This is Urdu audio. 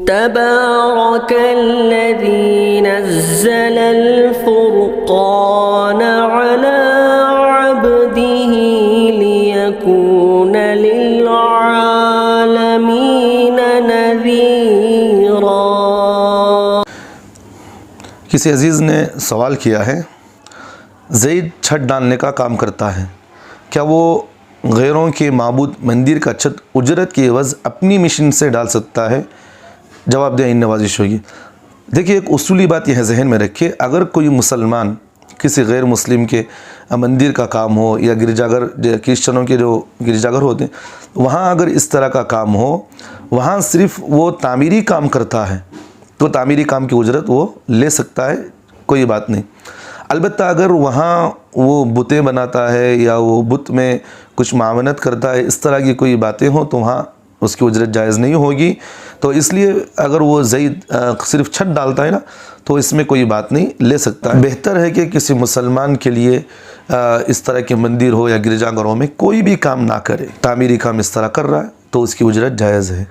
تبارك الذي نزل الفرقان على عبده ليكون للعالمين نذيرا۔ کسی عزیز نے سوال کیا ہے، زید چھت ڈالنے کا کام کرتا ہے، کیا وہ غیروں کے معبود مندر کا چھت اجرت کی عوض اپنی مشین سے ڈال سکتا ہے؟ جواب دیں، نوازش ہوگی۔ دیکھیے، ایک اصولی بات یہ ذہن میں رکھے، اگر کوئی مسلمان کسی غیر مسلم کے مندر کا کام ہو یا گرجا گھر، کرسچنوں کے جو گرجا گھر ہوتے ہیں، وہاں اگر اس طرح کا کام ہو، وہاں صرف وہ تعمیری کام کرتا ہے تو تعمیری کام کی اجرت وہ لے سکتا ہے، کوئی بات نہیں۔ البتہ اگر وہاں وہ بتیں بناتا ہے یا وہ بت میں کچھ معاونت کرتا ہے، اس طرح کی کوئی باتیں ہوں تو وہاں اس کی اجرت جائز نہیں ہوگی۔ تو اس لیے اگر وہ زید صرف چھت ڈالتا ہے نا، تو اس میں کوئی بات نہیں، لے سکتا ہے۔ بہتر ہے کہ کسی مسلمان کے لیے اس طرح کے مندر ہو یا گرجا گھروں میں کوئی بھی کام نہ کرے، تعمیری کام اس طرح کر رہا ہے تو اس کی اجرت جائز ہے۔